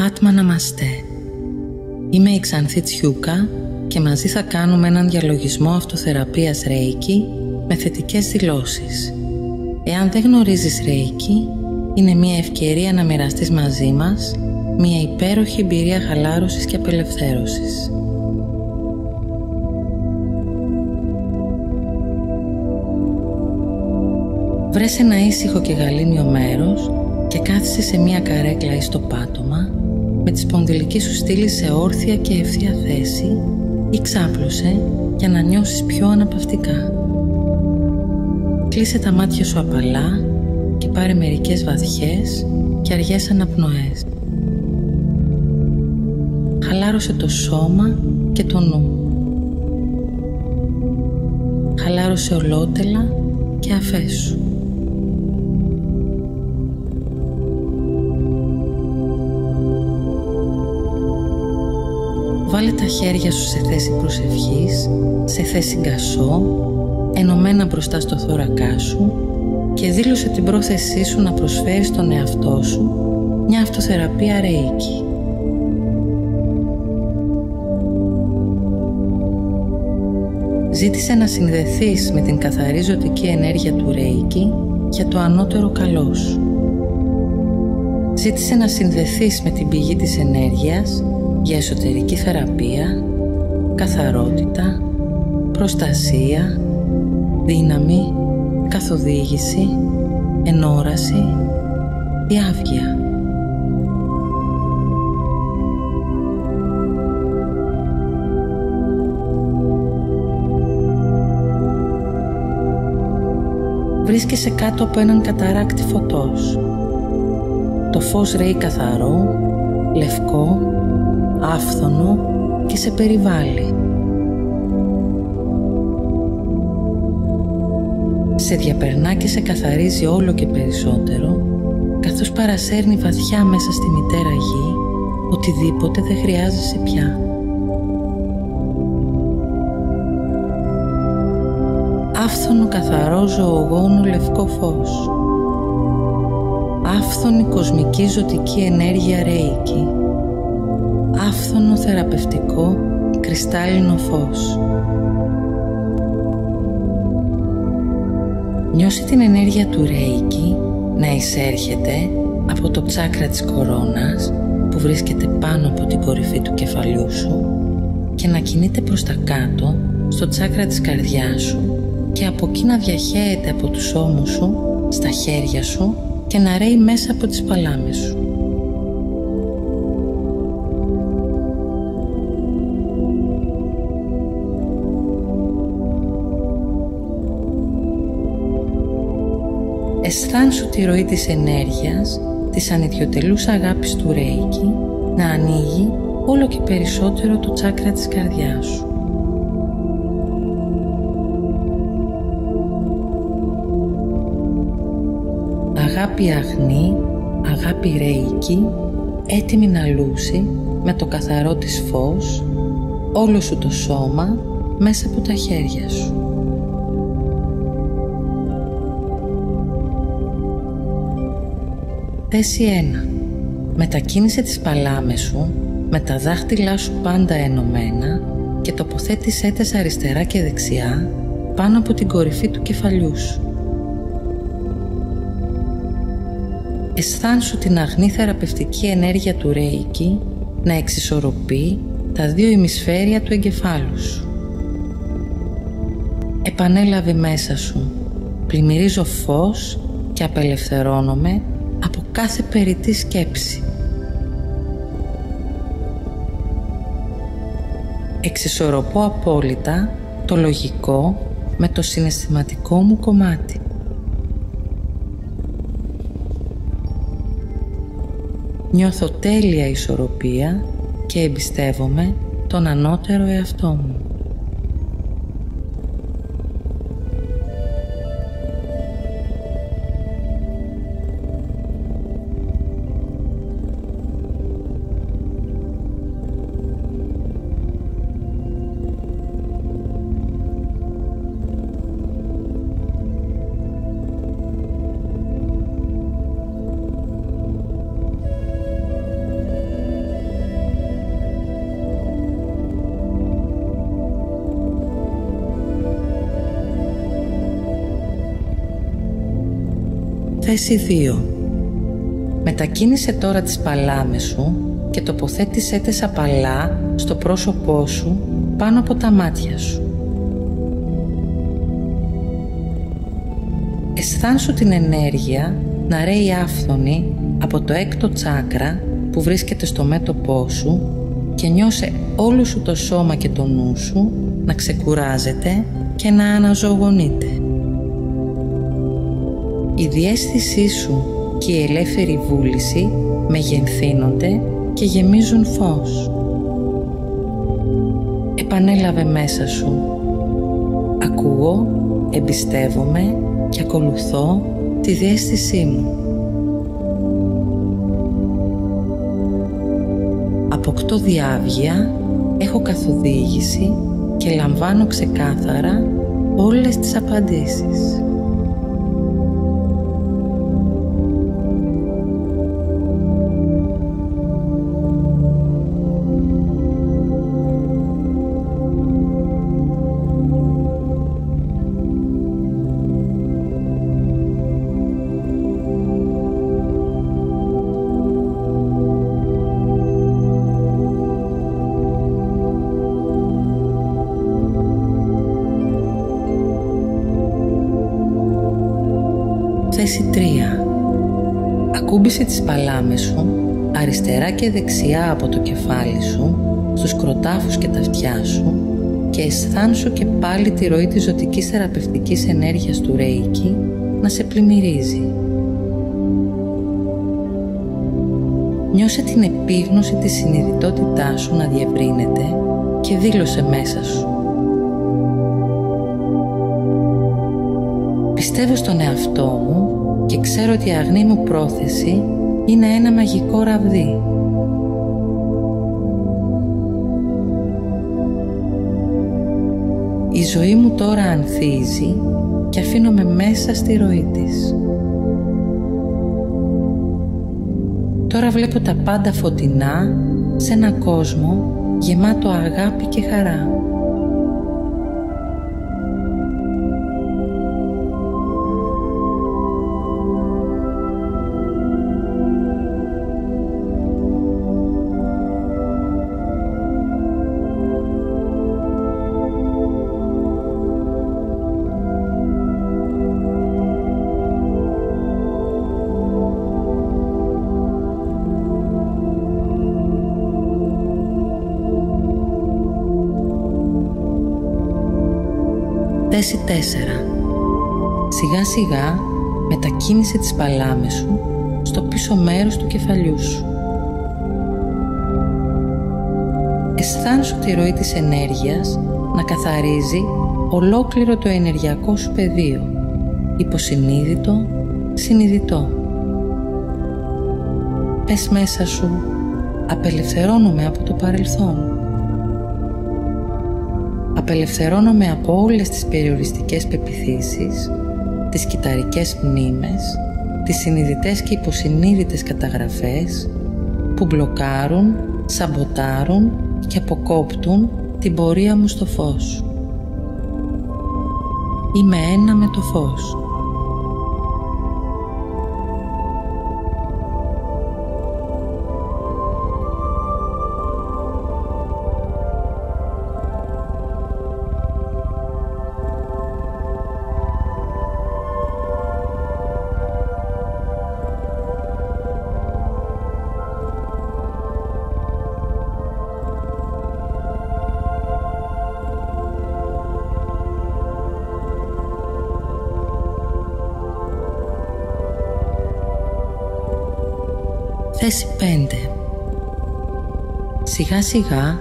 Άτμα Ναμαστέ. Είμαι η Ξανθή Τσιούκα και μαζί θα κάνουμε έναν διαλογισμό αυτοθεραπείας Ρέικι με θετικές δηλώσεις. Εάν δεν γνωρίζεις Ρέικι, είναι μια ευκαιρία να μοιραστείς μαζί μας μια υπέροχη εμπειρία χαλάρωσης και απελευθέρωσης. Βρες ένα ήσυχο και γαλήνιο μέρος και κάθισε σε μια καρέκλα ή στο πάτωμα με τη σπονδυλική σου στήλη σε όρθια και ευθεία θέση ή ξάπλωσε για να νιώσεις πιο αναπαυτικά. Κλείσε τα μάτια σου απαλά και πάρε μερικές βαθιές και αργές αναπνοές. Χαλάρωσε το σώμα και το νου. Χαλάρωσε ολότελα και αφέσου. Βάλε τα χέρια σου σε θέση προσευχής, σε θέση γκασό, ενωμένα μπροστά στο θώρακά σου και δήλωσε την πρόθεσή σου να προσφέρεις στον εαυτό σου μια αυτοθεραπεία Ρέικι. Ζήτησε να συνδεθείς με την καθαρή ζωτική ενέργεια του Ρέικι για το ανώτερο καλό σου. Ζήτησε να συνδεθείς με την πηγή της ενέργειας για εσωτερική θεραπεία, καθαρότητα, προστασία, δύναμη, καθοδήγηση, ενόραση, διάβγεια. Βρίσκεσαι κάτω από έναν καταράκτη φωτός. Το φως ρέει καθαρό, λευκό, άφθονο και σε περιβάλλει. Σε διαπερνά και σε καθαρίζει όλο και περισσότερο, καθώς παρασέρνει βαθιά μέσα στη μητέρα γη οτιδήποτε δεν χρειάζεσαι πια. Άφθονο καθαρό ζωογόνο λευκό φως. Άφθονη κοσμική ζωτική ενέργεια Ρέικι. Άφθονο θεραπευτικό κρυστάλλινο φως. Νιώσε την ενέργεια του Ρέικι να εισέρχεται από το τσάκρα της κορώνας που βρίσκεται πάνω από την κορυφή του κεφαλιού σου και να κινείται προς τα κάτω στο τσάκρα της καρδιάς σου και από εκεί να διαχέεται από τους ώμους σου στα χέρια σου και να ρέει μέσα από τις παλάμες σου. Αισθάνσου τη ροή της ενέργειας, της ανιδιοτελούς αγάπης του Ρέικι να ανοίγει όλο και περισσότερο το τσάκρα της καρδιάς σου. Αγάπη αγνή, αγάπη Ρέικι, έτοιμη να λούσει με το καθαρό της φως όλο σου το σώμα μέσα από τα χέρια σου. Θέση 1. Μετακίνησε τις παλάμες σου με τα δάχτυλά σου πάντα ενωμένα και τοποθέτησέ τες αριστερά και δεξιά πάνω από την κορυφή του κεφαλιού σου. Αισθάνσου την αγνή θεραπευτική ενέργεια του Ρέικι να εξισορροπεί τα δύο ημισφαίρια του εγκεφάλου σου. Επανέλαβε μέσα σου. Πλημμυρίζω φως και απελευθερώνομαι από κάθε περιττή σκέψη. Εξισορροπώ απόλυτα το λογικό με το συναισθηματικό μου κομμάτι. Νιώθω τέλεια ισορροπία και εμπιστεύομαι τον ανώτερο εαυτό μου. Θέση 2. Μετακίνησε τώρα τις παλάμες σου και τοποθέτησέ τες απαλά στο πρόσωπό σου πάνω από τα μάτια σου. Αισθάνσου την ενέργεια να ρέει άφθονη από το έκτο τσάκρα που βρίσκεται στο μέτωπό σου και νιώσε όλο σου το σώμα και το νου σου να ξεκουράζεται και να αναζωογονείται. Η διαίσθησή σου και η ελεύθερη βούληση μεγενθύνονται και γεμίζουν φως. Επανέλαβε μέσα σου. Ακούω, εμπιστεύομαι και ακολουθώ τη διαίσθησή μου. Αποκτώ διάβγεια, έχω καθοδήγηση και λαμβάνω ξεκάθαρα όλες τις απαντήσεις. Θέση 3. Ακούμπησε τις παλάμες σου αριστερά και δεξιά από το κεφάλι σου στους κροτάφους και τα αυτιά σου και αισθάνσου και πάλι τη ροή της ζωτικής θεραπευτικής ενέργειας του Ρέικι να σε πλημμυρίζει. Νιώσε την επίγνωση της συνειδητότητάς σου να διευρύνεται και δήλωσε μέσα σου. Πιστεύω στον εαυτό μου και ξέρω ότι η αγνή μου πρόθεση είναι ένα μαγικό ραβδί. Η ζωή μου τώρα ανθίζει και αφήνομαι μέσα στη ροή της. Τώρα βλέπω τα πάντα φωτεινά σε ένα κόσμο γεμάτο αγάπη και χαρά. Θέση 4. Σιγά σιγά μετακίνησε τις παλάμες σου στο πίσω μέρος του κεφαλιού σου. Αισθάνσου τη ροή της ενέργειας να καθαρίζει ολόκληρο το ενεργειακό σου πεδίο, υποσυνείδητο, συνειδητό. Πες μέσα σου, απελευθερώνομαι από το παρελθόν. Απελευθερώνομαι από όλες τις περιοριστικές πεποιθήσεις, τις κυταρικές μνήμες, τις συνειδητές και υποσυνείδητες καταγραφές που μπλοκάρουν, σαμποτάρουν και αποκόπτουν την πορεία μου στο φως. Είμαι ένα με το φως. Θέση 5. Σιγά σιγά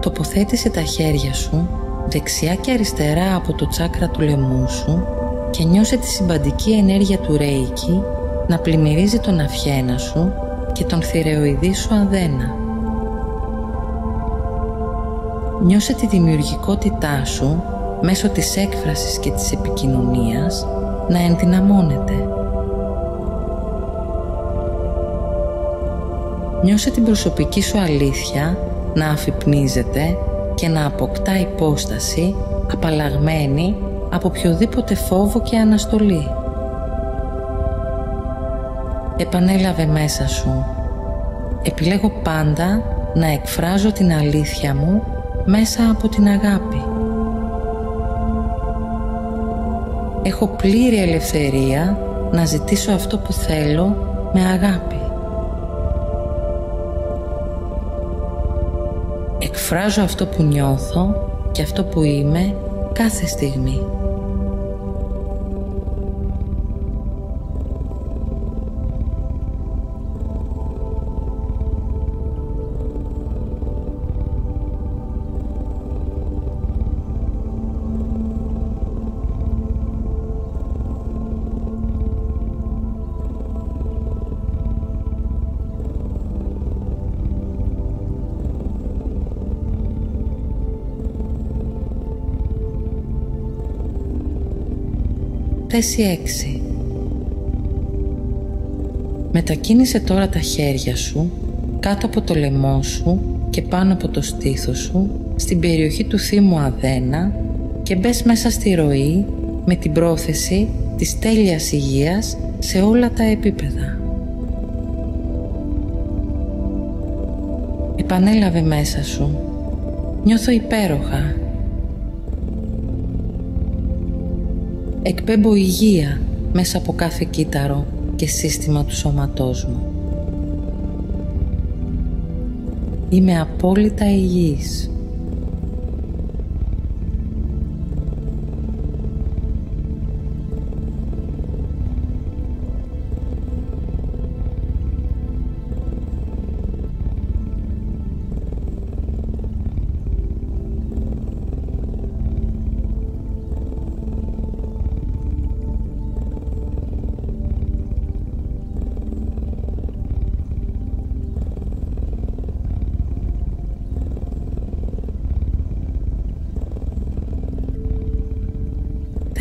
τοποθέτησε τα χέρια σου δεξιά και αριστερά από το τσάκρα του λαιμού σου και νιώσε τη συμπαντική ενέργεια του Ρέικι να πλημμυρίζει τον αυχένα σου και τον θηρεοειδή σου αδένα. Νιώσε τη δημιουργικότητά σου μέσω της έκφρασης και της επικοινωνίας να ενδυναμώνεται. Νιώσε την προσωπική σου αλήθεια να αφυπνίζεται και να αποκτά υπόσταση απαλλαγμένη από οποιοδήποτε φόβο και αναστολή. Επανέλαβε μέσα σου. Επιλέγω πάντα να εκφράζω την αλήθεια μου μέσα από την αγάπη. Έχω πλήρη ελευθερία να ζητήσω αυτό που θέλω με αγάπη. Εκφράζω αυτό που νιώθω και αυτό που είμαι κάθε στιγμή. Θέση 6. Μετακίνησε τώρα τα χέρια σου κάτω από το λαιμό σου και πάνω από το στήθος σου στην περιοχή του θύμου Αδένα και μπες μέσα στη ροή με την πρόθεση της τέλειας υγείας σε όλα τα επίπεδα. Επανέλαβε μέσα σου. Νιώθω υπέροχα. Εκπέμπω υγεία μέσα από κάθε κύτταρο και σύστημα του σώματός μου. Είμαι απόλυτα υγιής.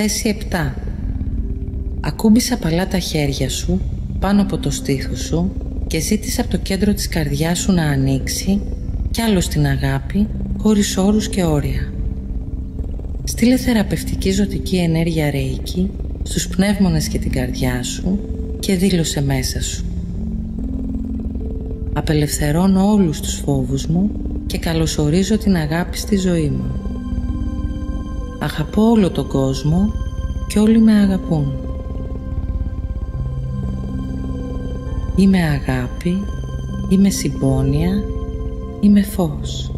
Θέση 7. Ακούμπησε απαλά τα χέρια σου πάνω από το στήθος σου και ζήτησε από το κέντρο της καρδιάς σου να ανοίξει κι άλλο στην αγάπη, χωρίς όρους και όρια. Στείλε θεραπευτική ζωτική ενέργεια Ρέικι στους πνεύμονες και την καρδιά σου και δήλωσε μέσα σου. Απελευθερώνω όλους τους φόβους μου και καλωσορίζω την αγάπη στη ζωή μου. Αγαπώ όλο τον κόσμο και όλοι με αγαπούν. Είμαι αγάπη, είμαι συμπόνια, είμαι φως.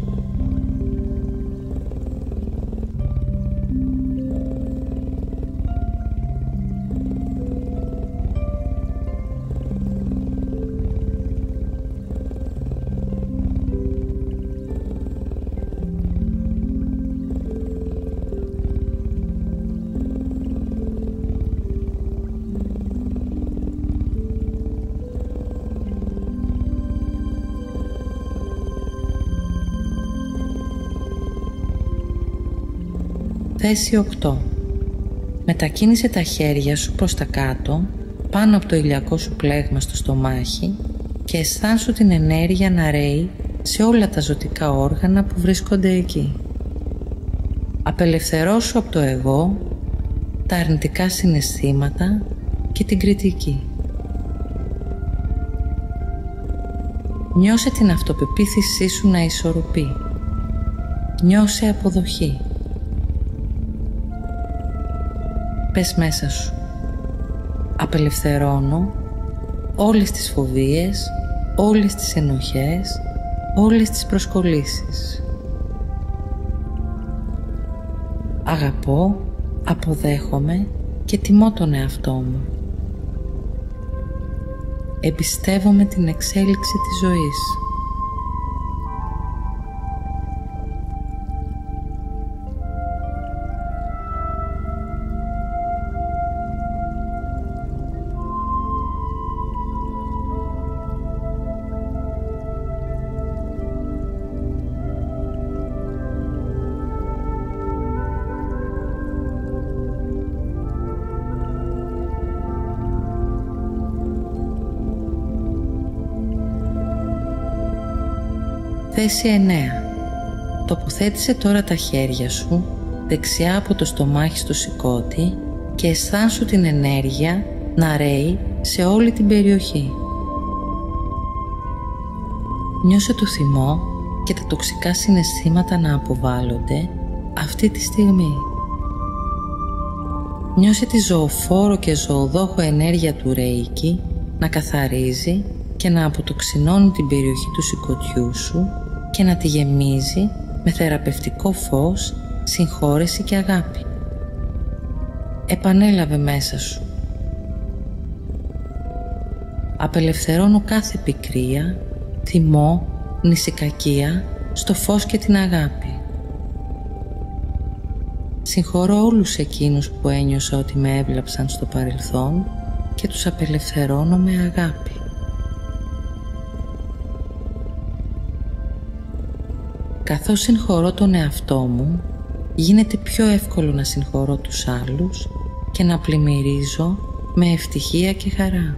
Θέση 8. Μετακίνησε τα χέρια σου προς τα κάτω, πάνω από το ηλιακό σου πλέγμα στο στομάχι και αισθάνσου την ενέργεια να ρέει σε όλα τα ζωτικά όργανα που βρίσκονται εκεί. Απελευθερώσου από το εγώ, τα αρνητικά συναισθήματα και την κριτική. Νιώσε την αυτοπεποίθησή σου να ισορροπεί. Νιώσε αποδοχή. Πες μέσα σου. Απελευθερώνω όλες τις φοβίες, όλες τις ενοχές, όλες τις προσκολήσεις. Αγαπώ, αποδέχομαι και τιμώ τον εαυτό μου. Εμπιστεύομαι την εξέλιξη της ζωής. Θέση 9. Τοποθέτησε τώρα τα χέρια σου δεξιά από το στομάχι στο σηκώτη και αισθάνσου την ενέργεια να ρέει σε όλη την περιοχή. Νιώσε το θυμό και τα τοξικά συναισθήματα να αποβάλλονται αυτή τη στιγμή. Νιώσε τη ζωοφόρο και ζωοδόχο ενέργεια του Ρέικι να καθαρίζει και να αποτοξινώνει την περιοχή του σηκωτιού σου και να τη γεμίζει με θεραπευτικό φως, συγχώρεση και αγάπη. Επανέλαβε μέσα σου. Απελευθερώνω κάθε πικρία, θυμό, νησικακία στο φως και την αγάπη. Συγχωρώ όλους εκείνους που ένιωσα ότι με έβλαψαν στο παρελθόν και τους απελευθερώνω με αγάπη. Καθώς συγχωρώ τον εαυτό μου, γίνεται πιο εύκολο να συγχωρώ τους άλλους και να πλημμυρίζω με ευτυχία και χαρά.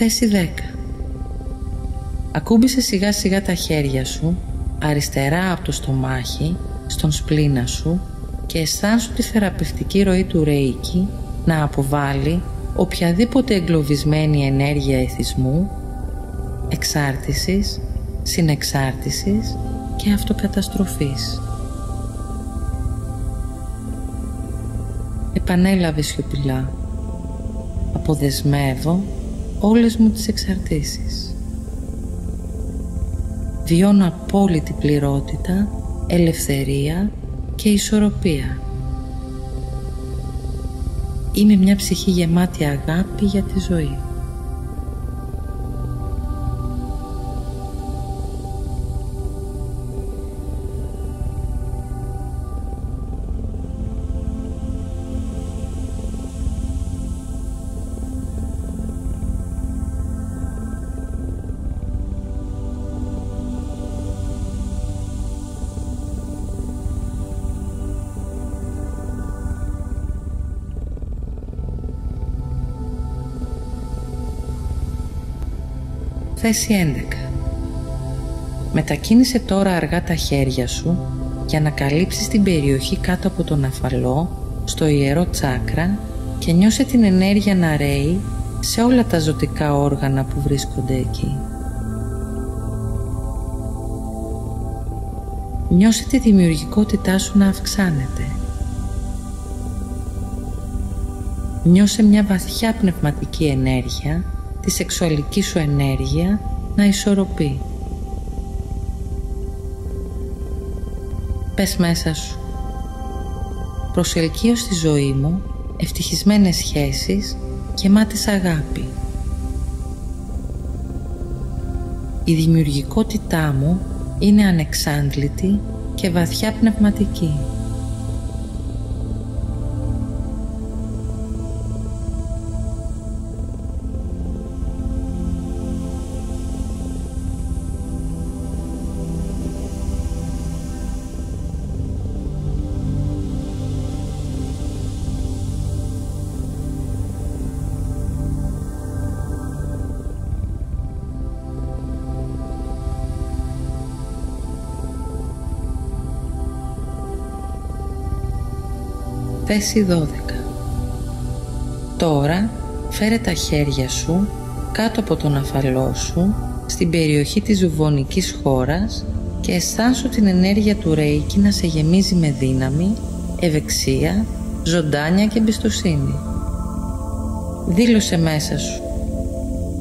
Θέση 10. Ακούμπησε σιγά σιγά τα χέρια σου αριστερά από το στομάχι στον σπλήνα σου και αισθάνσου τη θεραπευτική ροή του Ρέικι να αποβάλει οποιαδήποτε εγκλωβισμένη ενέργεια εθισμού, εξάρτησης, συνεξάρτησης και αυτοκαταστροφής. Επανέλαβε σιωπηλά. Αποδεσμεύω όλες μου τις εξαρτήσεις. Βιώνω απόλυτη πληρότητα, ελευθερία και ισορροπία. Είμαι μια ψυχή γεμάτη αγάπη για τη ζωή. Θέση 11. Μετακίνησε τώρα αργά τα χέρια σου για να καλύψεις την περιοχή κάτω από τον αφαλό, στο ιερό τσάκρα, και νιώσε την ενέργεια να ρέει σε όλα τα ζωτικά όργανα που βρίσκονται εκεί. Νιώσε τη δημιουργικότητά σου να αυξάνεται. Νιώσε μια βαθιά πνευματική ενέργεια, τη σεξουαλική σου ενέργεια να ισορροπεί. Πες μέσα σου: προσελκύω στη ζωή μου ευτυχισμένες σχέσεις γεμάτες αγάπη. Η δημιουργικότητά μου είναι ανεξάντλητη και βαθιά πνευματική. Θέση 12. Τώρα φέρε τα χέρια σου κάτω από τον αφαλό σου στην περιοχή της ζουβονικής χώρας και αισθάνσου την ενέργεια του Ρέικι να σε γεμίζει με δύναμη, ευεξία, ζωντάνια και εμπιστοσύνη. Δήλωσε μέσα σου: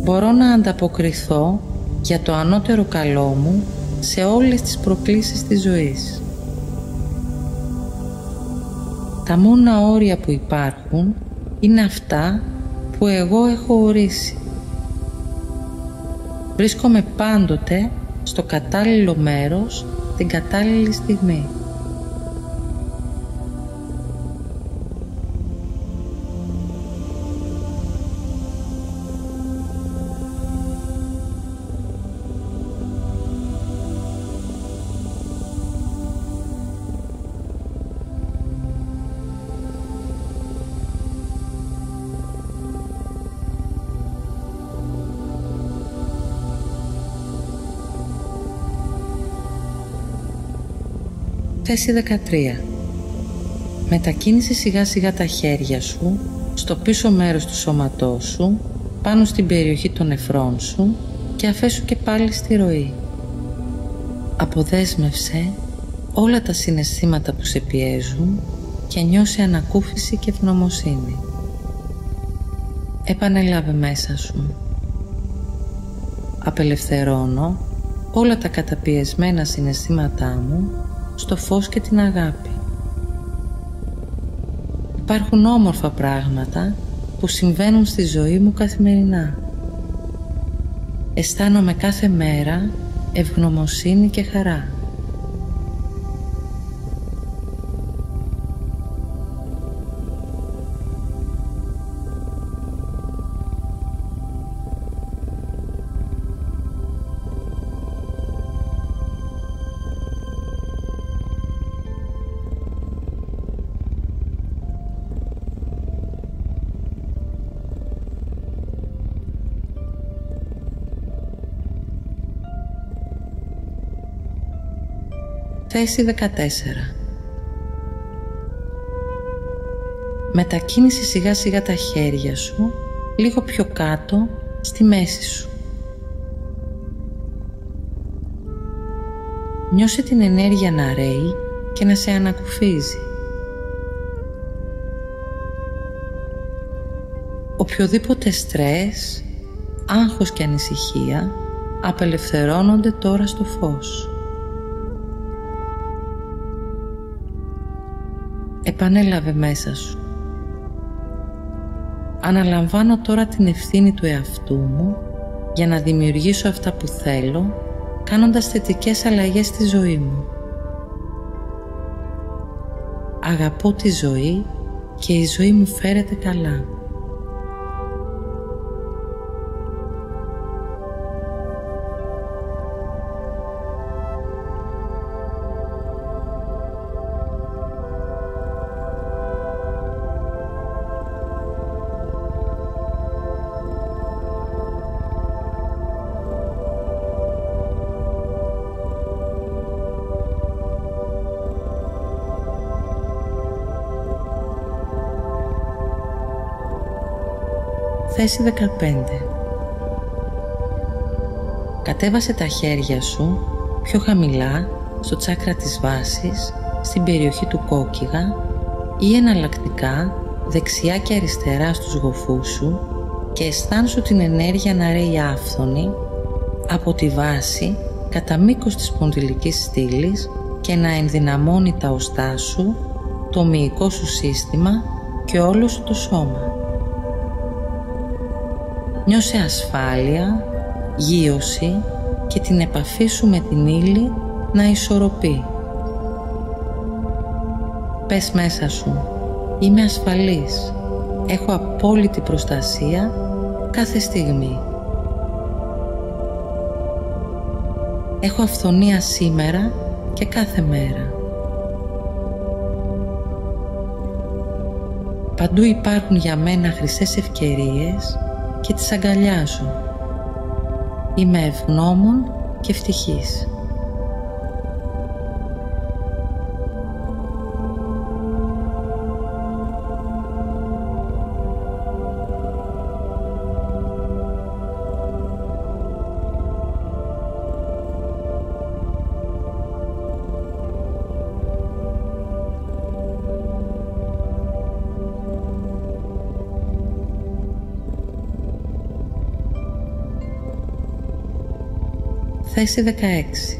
μπορώ να ανταποκριθώ για το ανώτερο καλό μου σε όλες τις προκλήσεις της ζωής. Τα μόνα όρια που υπάρχουν είναι αυτά που εγώ έχω ορίσει. Βρίσκομαι πάντοτε στο κατάλληλο μέρος την κατάλληλη στιγμή. Θέση 13. Μετακίνησε σιγά σιγά τα χέρια σου στο πίσω μέρος του σώματός σου, πάνω στην περιοχή των νεφρών σου και αφέσου και πάλι στη ροή. Αποδέσμευσε όλα τα συναισθήματα που σε πιέζουν και νιώσε ανακούφιση και ευγνωμοσύνη. Επανέλαβε μέσα σου. Απελευθερώνω όλα τα καταπιεσμένα συναισθήματά μου στο φως και την αγάπη. Υπάρχουν όμορφα πράγματα που συμβαίνουν στη ζωή μου καθημερινά. Αισθάνομαι κάθε μέρα ευγνωμοσύνη και χαρά. Θέση 14. Μετακίνησε σιγά σιγά τα χέρια σου λίγο πιο κάτω στη μέση σου. Νιώσε την ενέργεια να ρέει και να σε ανακουφίζει. Οποιοδήποτε στρες, άγχος και ανησυχία απελευθερώνονται τώρα στο φως. Επανέλαβε μέσα σου. Αναλαμβάνω τώρα την ευθύνη του εαυτού μου για να δημιουργήσω αυτά που θέλω, κάνοντας θετικές αλλαγές στη ζωή μου. Αγαπώ τη ζωή και η ζωή μου φέρεται καλά. Θέση 15. Κατέβασε τα χέρια σου πιο χαμηλά στο τσάκρα της βάσης, στην περιοχή του κόκκιγα ή εναλλακτικά δεξιά και αριστερά στους γοφούς σου και αισθάνσου την ενέργεια να ρέει άφθονη από τη βάση κατά μήκος της σπονδυλικής στήλης και να ενδυναμώνει τα οστά σου, το μυϊκό σου σύστημα και όλο σου το σώμα. Νιώσε ασφάλεια, γείωση και την επαφή σου με την ύλη να ισορροπεί. Πες μέσα σου, είμαι ασφαλής, έχω απόλυτη προστασία κάθε στιγμή. Έχω αυθονία σήμερα και κάθε μέρα. Παντού υπάρχουν για μένα χρυσές ευκαιρίες και τις αγκαλιάζω. Είμαι ευγνώμων και ευτυχής. Θέση 16.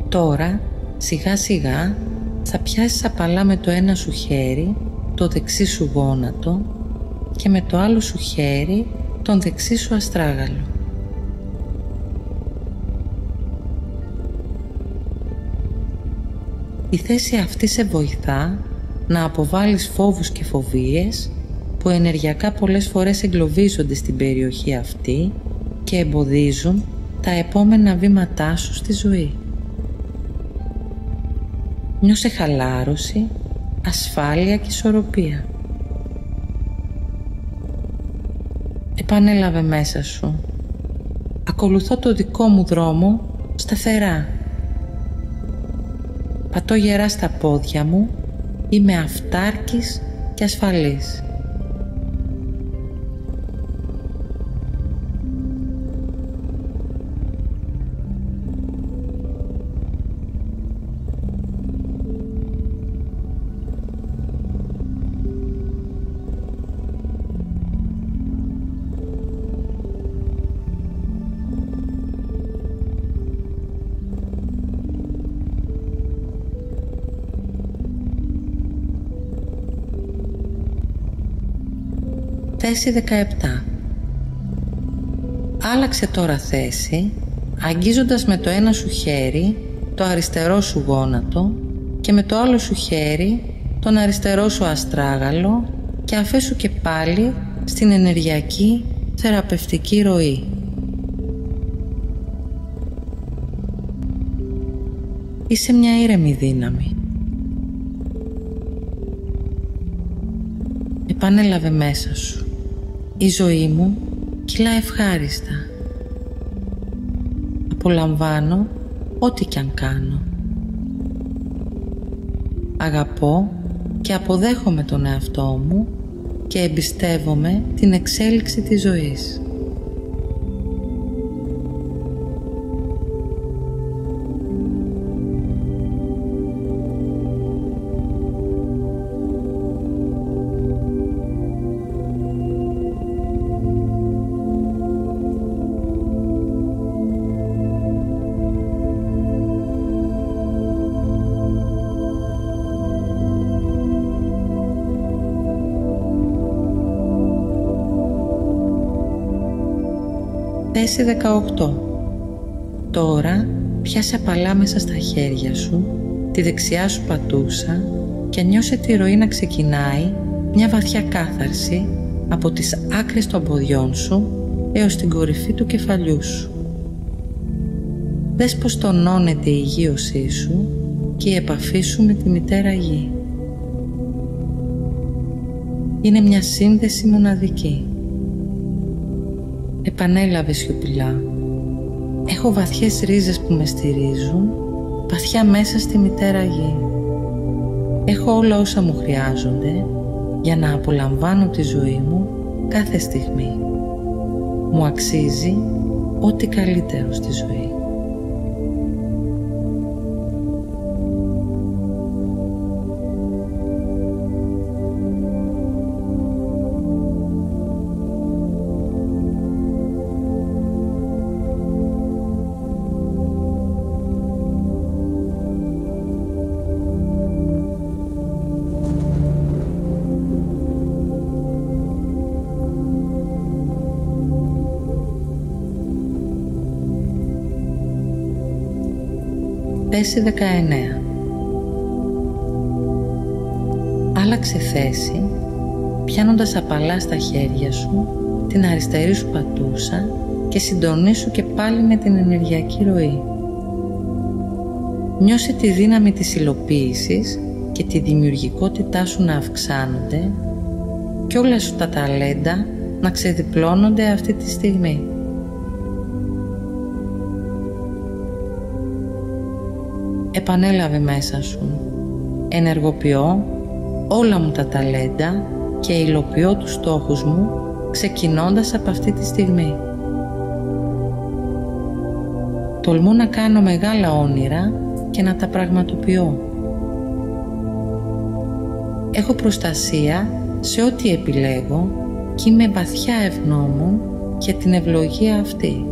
Τώρα, σιγά σιγά, θα πιάσεις απαλά με το ένα σου χέρι το δεξί σου γόνατο και με το άλλο σου χέρι τον δεξί σου αστράγαλο. Η θέση αυτή σε βοηθά να αποβάλεις φόβους και φοβίες που ενεργειακά πολλές φορές εγκλωβίζονται στην περιοχή αυτή και εμποδίζουν τα επόμενα βήματά σου στη ζωή. Νιώσε χαλάρωση, ασφάλεια και ισορροπία. Επανέλαβε μέσα σου. Ακολουθώ το δικό μου δρόμο σταθερά Πατώ γερά στα πόδια μου, είμαι αυτάρκης και ασφαλής. Θέση 17. Άλλαξε τώρα θέση, αγγίζοντας με το ένα σου χέρι το αριστερό σου γόνατο και με το άλλο σου χέρι τον αριστερό σου αστράγαλο και αφέσου και πάλι στην ενεργειακή θεραπευτική ροή. Είσαι μια ήρεμη δύναμη. Επανέλαβε μέσα σου. Η ζωή μου κυλά ευχάριστα. Απολαμβάνω ό,τι κι αν κάνω. Αγαπώ και αποδέχομαι τον εαυτό μου και εμπιστεύομαι την εξέλιξη της ζωής. Θέση 18. Τώρα πιάσε απαλά μέσα στα χέρια σου τη δεξιά σου πατούσα και νιώσε τη ροή να ξεκινάει μια βαθιά κάθαρση από τις άκρες των ποδιών σου έως την κορυφή του κεφαλιού σου. Δες πως τονώνεται η υγείωσή σου και η επαφή σου με τη Μητέρα Γη. Είναι μια σύνδεση μοναδική. Επανέλαβε σιωπηλά. Έχω βαθιές ρίζες που με στηρίζουν, βαθιά μέσα στη Μητέρα Γη. Έχω όλα όσα μου χρειάζονται για να απολαμβάνω τη ζωή μου κάθε στιγμή. Μου αξίζει ό,τι καλύτερο στη ζωή. Θέση 19. Άλλαξε θέση, πιάνοντας απαλά στα χέρια σου την αριστερή σου πατούσα και συντονίσου και πάλι με την ενεργειακή ροή. Νιώσε τη δύναμη της υλοποίησης και τη δημιουργικότητά σου να αυξάνονται και όλα σου τα ταλέντα να ξεδιπλώνονται αυτή τη στιγμή. Επανέλαβε μέσα σου. Ενεργοποιώ όλα μου τα ταλέντα και υλοποιώ τους στόχους μου ξεκινώντας από αυτή τη στιγμή. Τολμώ να κάνω μεγάλα όνειρα και να τα πραγματοποιώ. Έχω προστασία σε ό,τι επιλέγω και είμαι βαθιά ευγνώμων για την ευλογία αυτή.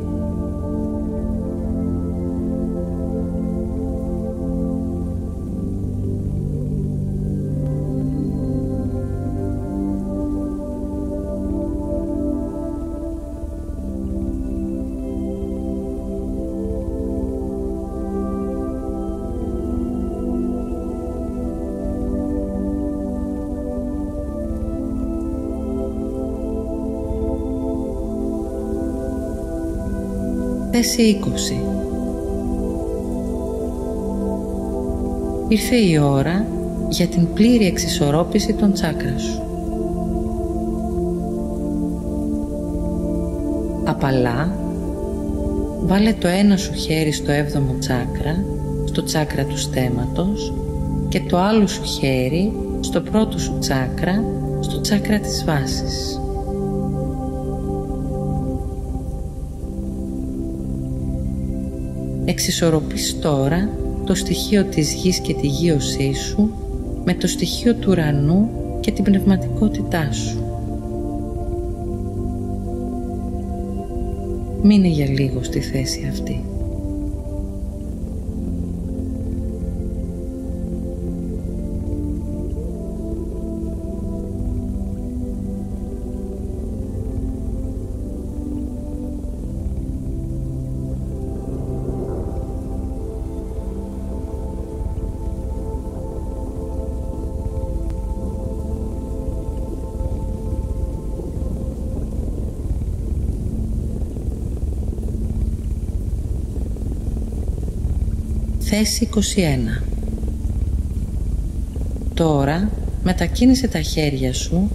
Θέση 20. Ήρθε η ώρα για την πλήρη εξισορρόπηση των τσάκρα σου. Απαλά, βάλε το ένα σου χέρι στο 7ο τσάκρα στο τσάκρα του στέματος και το άλλο σου χέρι στο πρώτο σου τσάκρα, στο τσάκρα της βάσης. Εξισορροπείς τώρα το στοιχείο της γης και τη γείωσή σου με το στοιχείο του ουρανού και την πνευματικότητά σου. Μείνε για λίγο στη θέση αυτή. Θέση 21. Τώρα μετακίνησε τα χέρια σου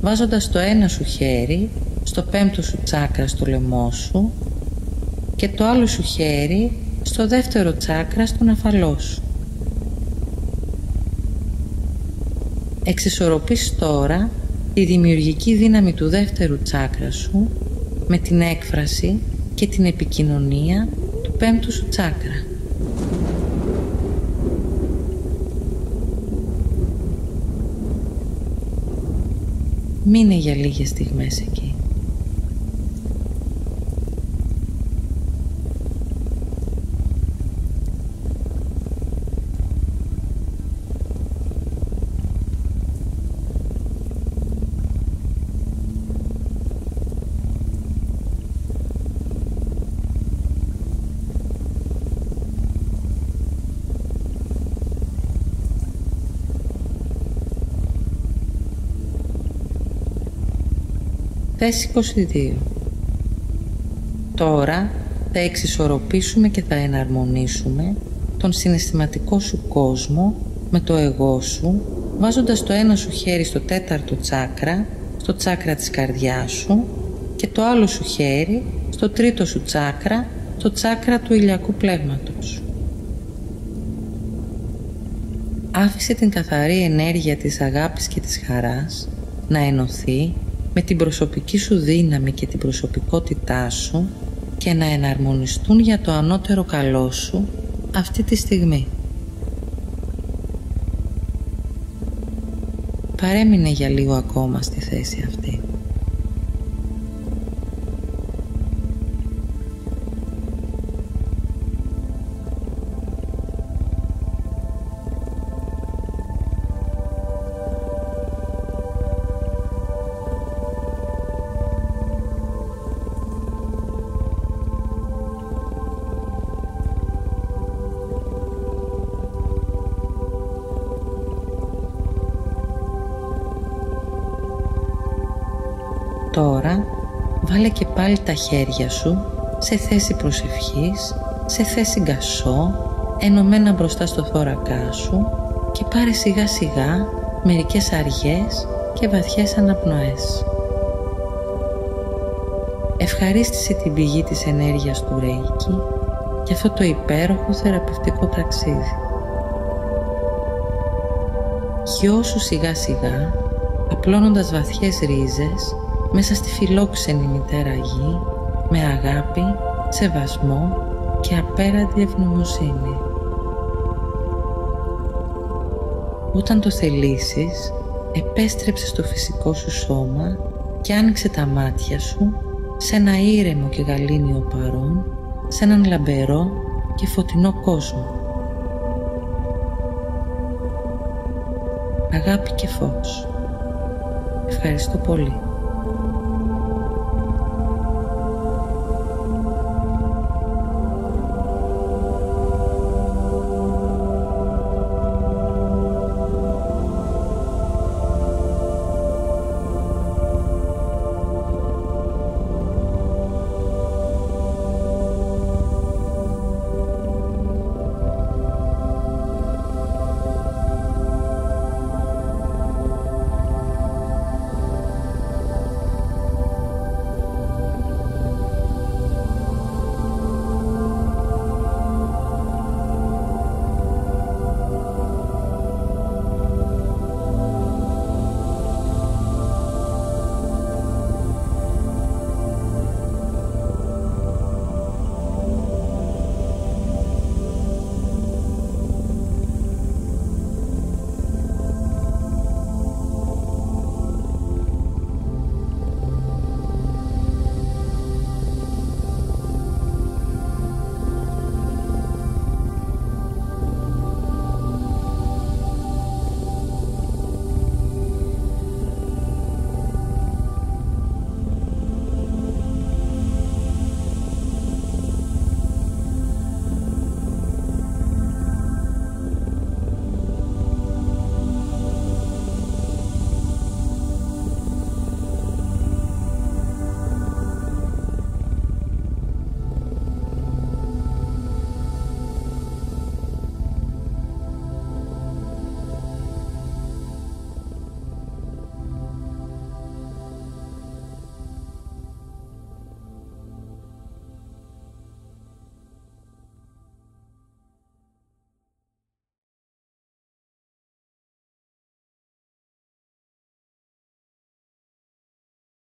βάζοντας το ένα σου χέρι στο πέμπτο σου τσάκρα στο λαιμό σου και το άλλο σου χέρι στο δεύτερο τσάκρα στον αφαλό σου. Εξισορροπείς τώρα τη δημιουργική δύναμη του δεύτερου τσάκρα σου με την έκφραση και την επικοινωνία του πέμπτου σου τσάκρα. Μείνε για λίγες στιγμές εκεί. Θέση 22. Τώρα θα εξισορροπήσουμε και θα εναρμονίσουμε τον συναισθηματικό σου κόσμο με το εγώ σου, βάζοντας το ένα σου χέρι στο τέταρτο τσάκρα, στο τσάκρα της καρδιάς σου και το άλλο σου χέρι στο τρίτο σου τσάκρα, το τσάκρα του ηλιακού πλέγματος. Άφησε την καθαρή ενέργεια της αγάπης και της χαράς να ενωθεί με την προσωπική σου δύναμη και την προσωπικότητά σου και να εναρμονιστούν για το ανώτερο καλό σου αυτή τη στιγμή. Παρέμεινε για λίγο ακόμα στη θέση αυτή. Τώρα βάλε και πάλι τα χέρια σου σε θέση προσευχής, σε θέση γκασό, ενωμένα μπροστά στο θώρακά σου και πάρε σιγά σιγά μερικές αργές και βαθιές αναπνοές. Ευχαρίστησε την πηγή της ενέργειας του Ρέικι για αυτό το υπέροχο θεραπευτικό ταξίδι. Γιώσου σιγά σιγά, απλώνοντας βαθιές ρίζες μέσα στη φιλόξενη μητέρα γη με αγάπη, σεβασμό και απέραντη ευγνωμοσύνη. Όταν το θελήσεις, επέστρεψε στο φυσικό σου σώμα και άνοιξε τα μάτια σου σε ένα ήρεμο και γαλήνιο παρόν, σε έναν λαμπερό και φωτεινό κόσμο. Αγάπη και φως. Ευχαριστώ πολύ.